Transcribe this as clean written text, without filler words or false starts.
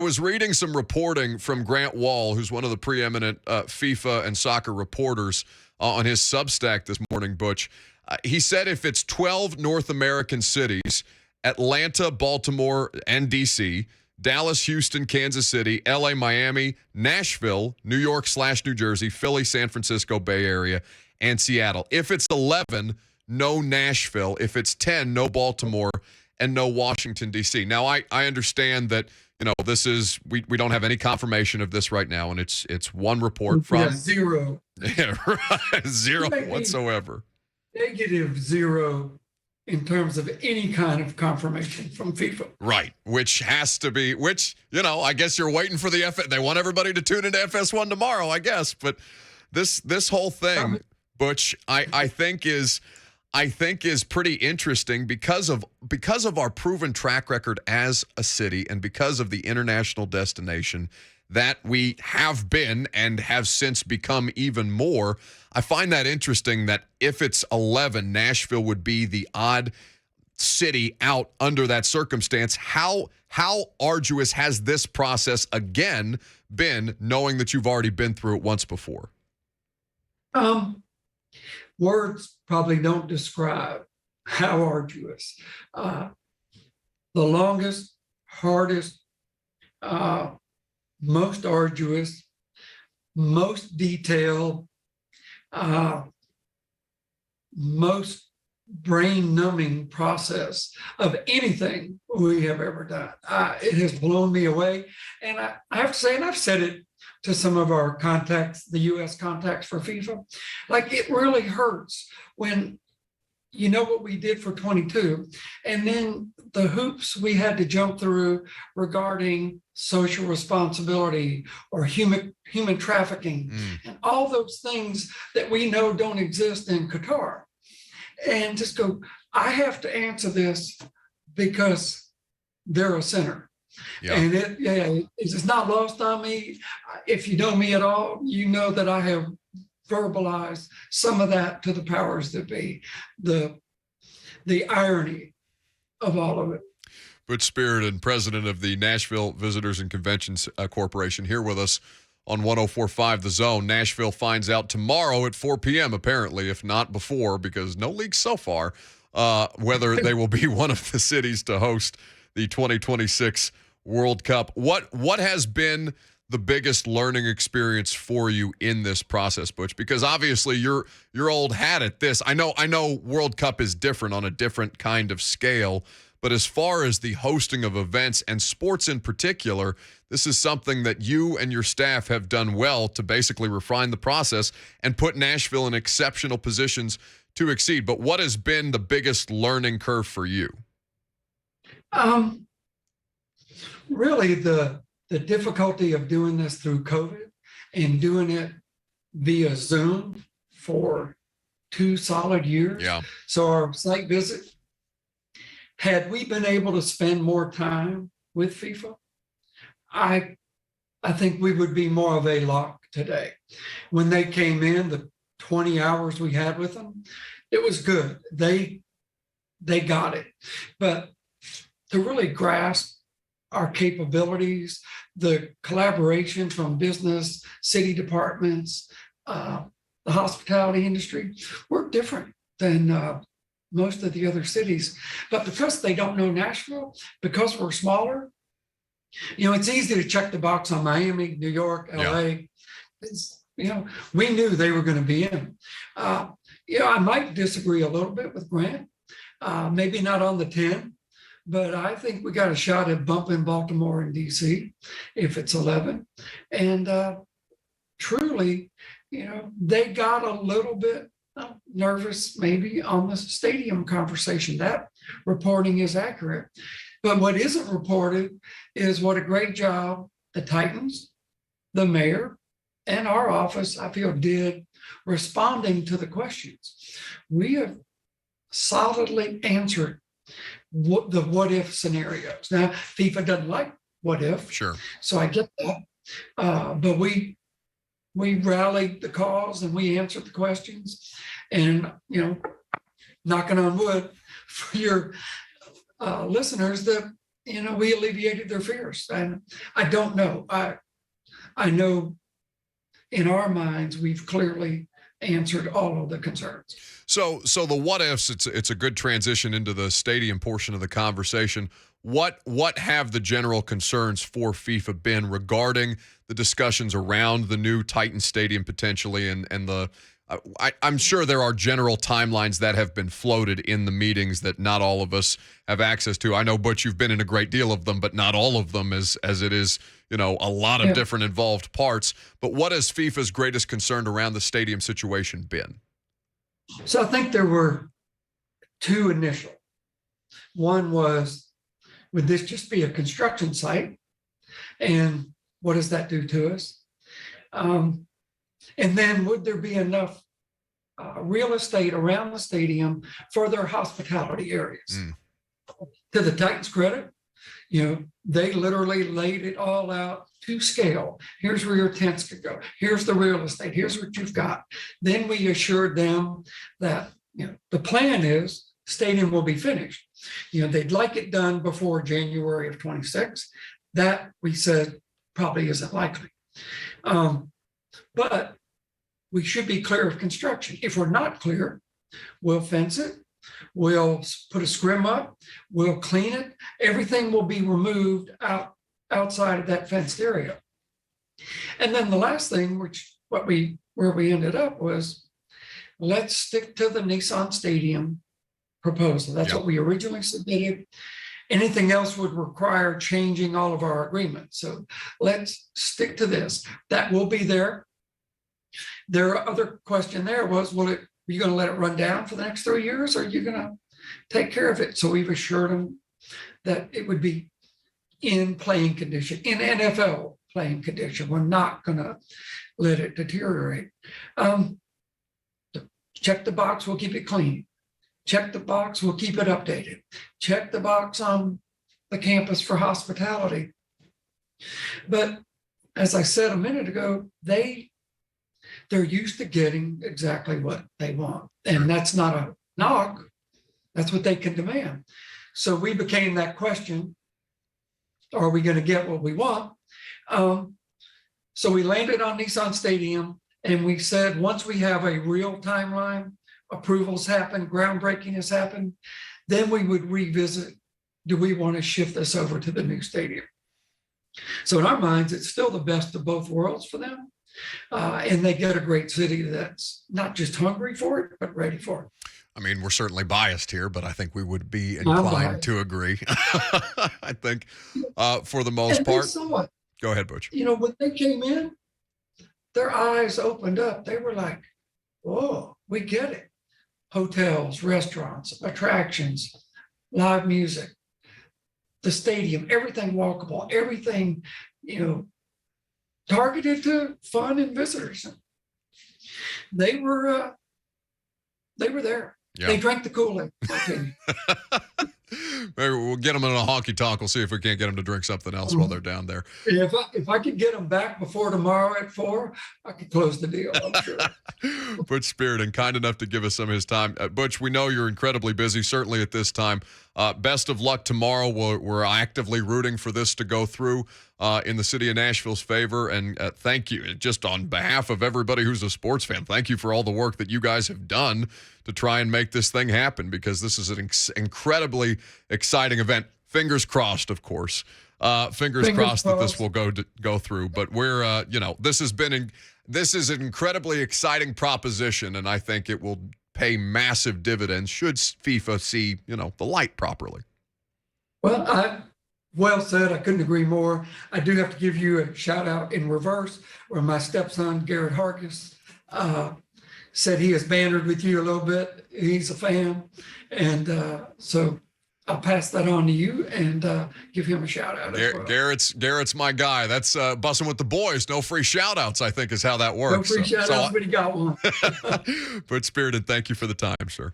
was reading some reporting from Grant Wall, who's one of the preeminent FIFA and soccer reporters, on his Substack this morning, Butch. He said if it's 12 North American cities, Atlanta, Baltimore, and D.C., Dallas, Houston, Kansas City, L.A., Miami, Nashville, New York/New Jersey, Philly, San Francisco, Bay Area, and Seattle. If it's 11, no Nashville. If it's 10, no Baltimore, and no Washington, D.C. Now, I understand that, this is, we don't have any confirmation of this right now, and it's one report from... Yeah, zero. Yeah, right. Zero whatsoever. Negative zero in terms of any kind of confirmation from FIFA. Right, which has to be, I guess you're waiting for the they want everybody to tune into FS1 tomorrow, I guess. But this whole thing, Butch, I think is pretty interesting because of our proven track record as a city and because of the international destination that we have been and have since become even more. I find that interesting that if it's 11, Nashville would be the odd city out under that circumstance. How arduous has this process again been, knowing that you've already been through it once before? Words probably don't describe how arduous. The longest, hardest, most arduous, most detailed, most brain-numbing process of anything we have ever done. It has blown me away. And I have to say, and I've said it to some of our contacts, the U.S. contacts for FIFA, like it really hurts when you know what we did for 22, and then the hoops we had to jump through regarding social responsibility or human trafficking, and all those things that we know don't exist in Qatar. And just go, I have to answer this because they're a sinner. Yeah. And it's not lost on me. If you know me at all, you know that I have verbalized some of that to the powers that be, the irony of all of it. Butch Spyridon, president of the Nashville Visitors and Conventions Corporation, here with us on 104.5 The Zone. Nashville finds out tomorrow at 4 p.m., apparently, if not before, because no leaks so far, whether they will be one of the cities to host the 2026 World Cup. What has been the biggest learning experience for you in this process, Butch? Because obviously you're old hat at this. I know World Cup is different on a different kind of scale, but as far as the hosting of events and sports in particular, this is something that you and your staff have done well to basically refine the process and put Nashville in exceptional positions to exceed. But what has been the biggest learning curve for you? Really, the difficulty of doing this through COVID and doing it via Zoom for 2 solid years. Yeah. So our site visit, had we been able to spend more time with FIFA, I think we would be more of a lock today. When they came in, the 20 hours we had with them, it was good. They got it. But to really grasp our capabilities, the collaboration from business, city departments, the hospitality industry, we're different than most of the other cities. But because they don't know Nashville, because we're smaller, it's easy to check the box on Miami, New York, LA. Yeah. We knew they were going to be in. I might disagree a little bit with Grant, maybe not on the 10. But I think we got a shot at bumping Baltimore and D.C. if it's 11. And truly, they got a little bit nervous maybe on the stadium conversation. That reporting is accurate. But what isn't reported is what a great job the Titans, the mayor, and our office, I feel, did responding to the questions. We have solidly answered the what if scenarios. Now, FIFA doesn't like what if. Sure. So I get that. But we rallied the cause and we answered the questions. And, knocking on wood for your listeners, that we alleviated their fears. And I don't know. I know in our minds, we've clearly answered all of the concerns. So the what ifs, it's a good transition into the stadium portion of the conversation. What have the general concerns for FIFA been regarding the discussions around the new Titan Stadium potentially, and the I'm sure there are general timelines that have been floated in the meetings that not all of us have access to. I know, Butch, you've been in a great deal of them, but not all of them, as it is, a lot of different involved parts. But what has FIFA's greatest concern around the stadium situation been? So I think there were two initial. One was, would this just be a construction site? And what does that do to us? And then would there be enough real estate around the stadium for their hospitality areas? To the Titans' credit, they literally laid it all out to scale. Here's where your tents could go. Here's the real estate. Here's what you've got. Then we assured them that the plan is stadium will be finished. They'd like it done before January of 26. That we said probably isn't likely. But we should be clear of construction. If we're not clear, we'll fence it. We'll put a scrim up. We'll clean it. Everything will be removed outside of that fenced area. And then the last thing, where we ended up was, let's stick to the Nissan Stadium proposal. That's what we originally submitted. Anything else would require changing all of our agreements. So let's stick to this. That will be there. Their other question there was, are you going to let it run down for the next 3 years, or are you going to take care of it? So we've assured them that it would be in playing condition, in NFL playing condition. We're not going to let it deteriorate. Check the box, we'll keep it clean. Check the box, we'll keep it updated. Check the box on the campus for hospitality. But as I said a minute ago, they're used to getting exactly what they want. And that's not a knock. That's what they can demand. So we became that question, are we going to get what we want? So we landed on Nissan Stadium, and we said, once we have a real timeline, approvals happen, groundbreaking has happened, then we would revisit, do we want to shift this over to the new stadium? So in our minds, it's still the best of both worlds for them. And they get a great city that's not just hungry for it, but ready for it. I mean, we're certainly biased here, but I think we would be inclined to agree. I think for the most part. Go ahead, Butch. When they came in, their eyes opened up. They were like, whoa, we get it. Hotels, restaurants, attractions, live music, the stadium, everything walkable, everything, targeted to fun and visitors. They were there. Yeah. They drank the Kool-Aid. Maybe we'll get them in a honky tonk. We'll see if we can't get them to drink something else while they're down there. If I could get them back before tomorrow at 4, I could close the deal, I'm sure. Butch Spyridon, kind enough to give us some of his time. Butch, we know you're incredibly busy, certainly at this time. Best of luck tomorrow. We're actively rooting for this to go through in the city of Nashville's favor. And thank you, just on behalf of everybody who's a sports fan, thank you for all the work that you guys have done to try and make this thing happen, because this is an incredibly exciting event. Fingers crossed, of course. Fingers crossed that this will go through. But we're, this is an incredibly exciting proposition, and I think it will pay massive dividends should FIFA see, the light properly. Well said. I couldn't agree more. I do have to give you a shout out in reverse, where my stepson, Garrett Hargis, said he has bantered with you a little bit. He's a fan. And so I'll pass that on to you and give him a shout out. Garrett's my guy. That's Bussing with the Boys. No free shout outs, I think, is how that works. No free shout outs, but he got one. But Spyridon, thank you for the time, sir.